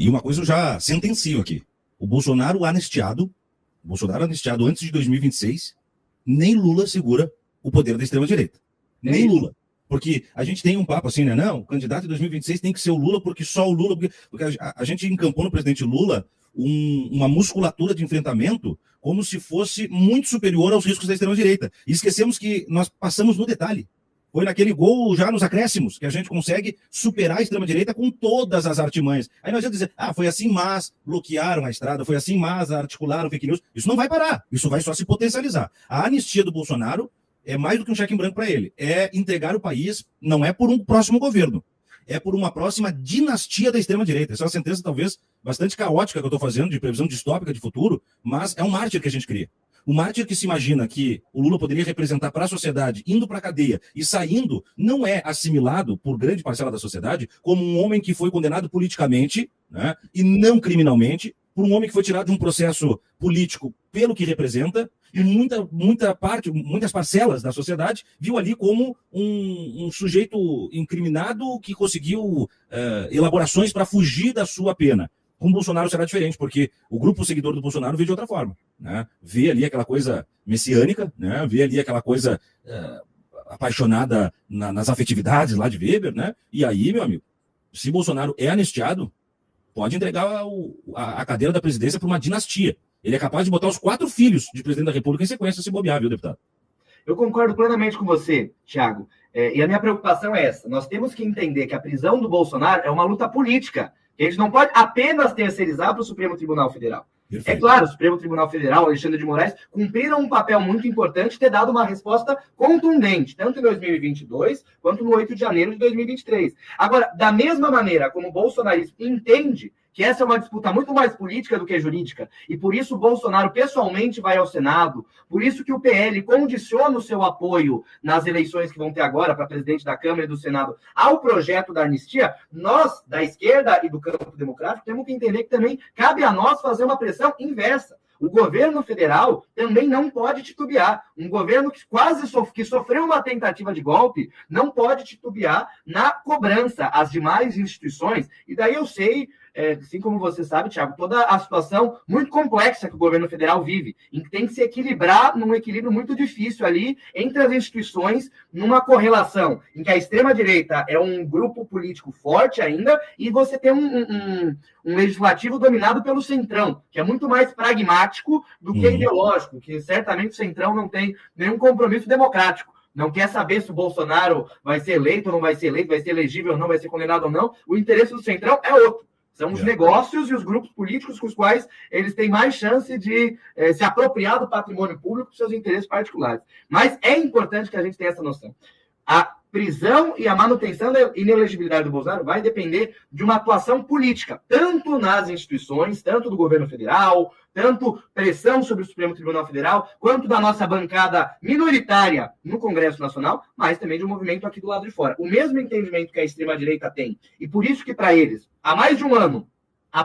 E uma coisa eu já sentencio aqui. O Bolsonaro anistiado antes de 2026, nem Lula segura o poder da extrema-direita. Nem Lula. Porque a gente tem um papo assim, né? Não, o candidato de 2026 tem que ser o Lula, porque só o Lula... Porque a gente encampou no presidente Lula uma musculatura de enfrentamento como se fosse muito superior aos riscos da extrema-direita. E esquecemos que nós passamos no detalhe. Foi naquele gol já nos acréscimos que a gente consegue superar a extrema-direita com todas as artimanhas. Aí nós vamos dizer, foi assim, mas bloquearam a estrada, foi assim, mas articularam fake news. Isso não vai parar, isso vai só se potencializar. A anistia do Bolsonaro é mais do que um cheque em branco para ele. É entregar o país, não é por um próximo governo, é por uma próxima dinastia da extrema-direita. Essa é uma sentença talvez bastante caótica que eu estou fazendo, de previsão distópica de futuro, mas é um mártir que a gente cria. O mártir que se imagina que o Lula poderia representar para a sociedade, indo para a cadeia e saindo, não é assimilado por grande parcela da sociedade como um homem que foi condenado politicamente, né, e não criminalmente, por um homem que foi tirado de um processo político pelo que representa, e muitas parcelas da sociedade viu ali como um sujeito incriminado que conseguiu elaborações para fugir da sua pena. Com o Bolsonaro será diferente, porque o grupo seguidor do Bolsonaro vê de outra forma, né? Vê ali aquela coisa messiânica, né? Vê ali aquela coisa apaixonada nas afetividades lá de Weber, né? E aí, meu amigo, se Bolsonaro é anistiado, pode entregar a cadeira da presidência para uma dinastia. Ele é capaz de botar os 4 filhos de presidente da República em sequência, se bobear, viu, deputado? Eu concordo plenamente com você, Thiago. E a minha preocupação é essa. Nós temos que entender que a prisão do Bolsonaro é uma luta política. Que a gente não pode apenas terceirizar para o Supremo Tribunal Federal. Perfeito. É claro, o Supremo Tribunal Federal, Alexandre de Moraes, cumpriram um papel muito importante de ter dado uma resposta contundente, tanto em 2022 quanto no 8 de janeiro de 2023. Agora, da mesma maneira como o bolsonarismo entende que essa é uma disputa muito mais política do que jurídica, e por isso o Bolsonaro pessoalmente vai ao Senado, por isso que o PL condiciona o seu apoio nas eleições que vão ter agora para presidente da Câmara e do Senado ao projeto da anistia, nós, da esquerda e do campo democrático, temos que entender que também cabe a nós fazer uma pressão inversa. O governo federal também não pode titubear. Um governo que sofreu uma tentativa de golpe não pode titubear na cobrança às demais instituições. E daí eu sei, assim como você sabe, Thiago, toda a situação muito complexa que o governo federal vive, em que tem que se equilibrar num equilíbrio muito difícil ali entre as instituições, numa correlação em que a extrema-direita é um grupo político forte ainda e você tem um legislativo dominado pelo Centrão, que é muito mais pragmático do que ideológico, que certamente o Centrão não tem nenhum compromisso democrático. Não quer saber se o Bolsonaro vai ser eleito ou não vai ser eleito, vai ser elegível ou não, vai ser condenado ou não. O interesse do Centrão é outro. São os negócios e os grupos políticos com os quais eles têm mais chance de se apropriar do patrimônio público para seus interesses particulares. Mas é importante que a gente tenha essa noção. A prisão e a manutenção da inelegibilidade do Bolsonaro vai depender de uma atuação política, tanto nas instituições, tanto do governo federal, tanto pressão sobre o Supremo Tribunal Federal, quanto da nossa bancada minoritária no Congresso Nacional, mas também de um movimento aqui do lado de fora. O mesmo entendimento que a extrema-direita tem, e por isso que para eles, há mais de um ano, a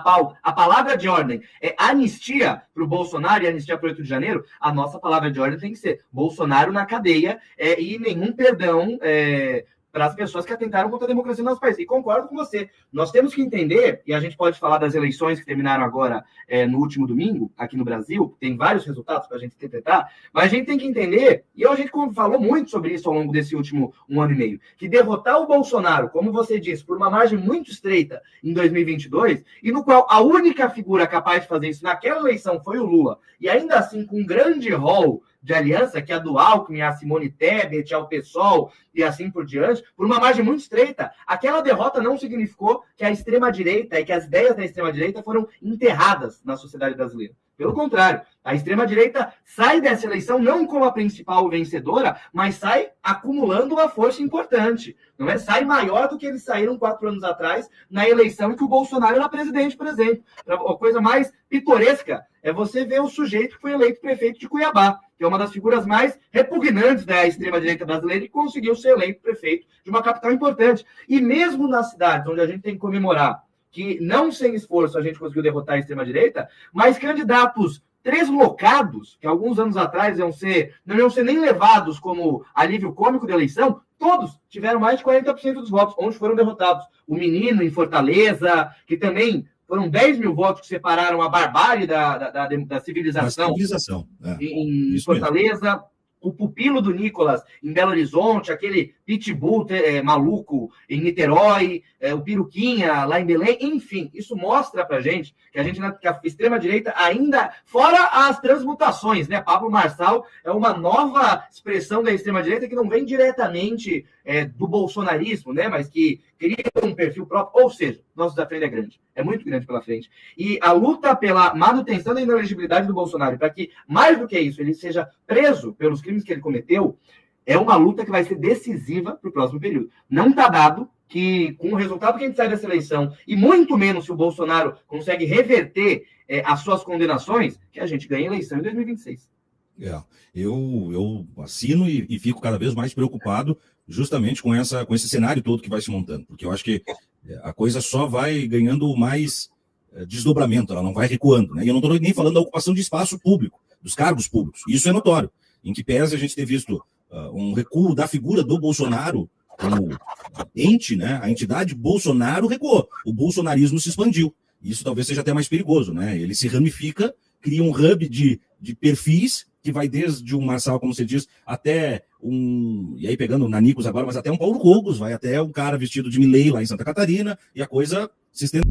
palavra de ordem é anistia para o Bolsonaro e anistia para o 8 de janeiro, a nossa palavra de ordem tem que ser Bolsonaro na cadeia e nenhum perdão para as pessoas que atentaram contra a democracia no nosso país. E concordo com você. Nós temos que entender, e a gente pode falar das eleições que terminaram agora no último domingo, aqui no Brasil, tem vários resultados para a gente interpretar, mas a gente tem que entender, e a gente falou muito sobre isso ao longo desse último 1 ano e meio, que derrotar o Bolsonaro, como você disse, por uma margem muito estreita em 2022, e no qual a única figura capaz de fazer isso naquela eleição foi o Lula, e ainda assim com um grande rol de aliança, que é a do Alckmin, a Simone Tebet, ao PSOL e assim por diante, por uma margem muito estreita. Aquela derrota não significou que a extrema-direita e que as ideias da extrema-direita foram enterradas na sociedade brasileira. Pelo contrário, a extrema-direita sai dessa eleição não como a principal vencedora, mas sai acumulando uma força importante. Não é? Sai maior do que eles saíram 4 anos atrás na eleição em que o Bolsonaro era presidente, por exemplo. A coisa mais pitoresca é você ver o sujeito que foi eleito prefeito de Cuiabá, que é uma das figuras mais repugnantes da extrema-direita brasileira e conseguiu ser eleito prefeito de uma capital importante. E mesmo nas cidades onde a gente tem que comemorar que, não sem esforço, a gente conseguiu derrotar a extrema-direita, mas candidatos treslocados, que alguns anos atrás não iam ser nem levados como alívio cômico da eleição, todos tiveram mais de 40% dos votos, onde foram derrotados. O Menino, em Fortaleza, que também foram 10 mil votos que separaram a barbárie da civilização, em Fortaleza. Mesmo. O pupilo do Nicolas em Belo Horizonte, aquele pitbull maluco em Niterói, o Piruquinha lá em Belém, enfim, isso mostra pra gente que a extrema-direita ainda, fora as transmutações, né? Pablo Marçal é uma nova expressão da extrema-direita que não vem diretamente do bolsonarismo, né? Mas que cria um perfil próprio, ou seja, nosso desafio é grande, é muito grande pela frente. E a luta pela manutenção da inelegibilidade do Bolsonaro, para que, mais do que isso, ele seja preso pelos crimes que ele cometeu, é uma luta que vai ser decisiva para o próximo período. Não está dado que, com o resultado que a gente sai dessa eleição, e muito menos se o Bolsonaro consegue reverter as suas condenações, que a gente ganha a eleição em 2026. Eu assino e fico cada vez mais preocupado justamente com esse cenário todo que vai se montando, porque eu acho que a coisa só vai ganhando mais desdobramento, ela não vai recuando, né? E eu não estou nem falando da ocupação de espaço público, dos cargos públicos, isso é notório, em que pese a gente ter visto um recuo da figura do Bolsonaro como ente, né? A entidade Bolsonaro recuou, o bolsonarismo se expandiu, isso talvez seja até mais perigoso, né? Ele se ramifica, cria um hub de perfis que vai desde um Marçal, como você diz, até e aí pegando o Nanicos agora, mas até um Paulo Cogos, vai até um cara vestido de Milei lá em Santa Catarina, e a coisa se estende.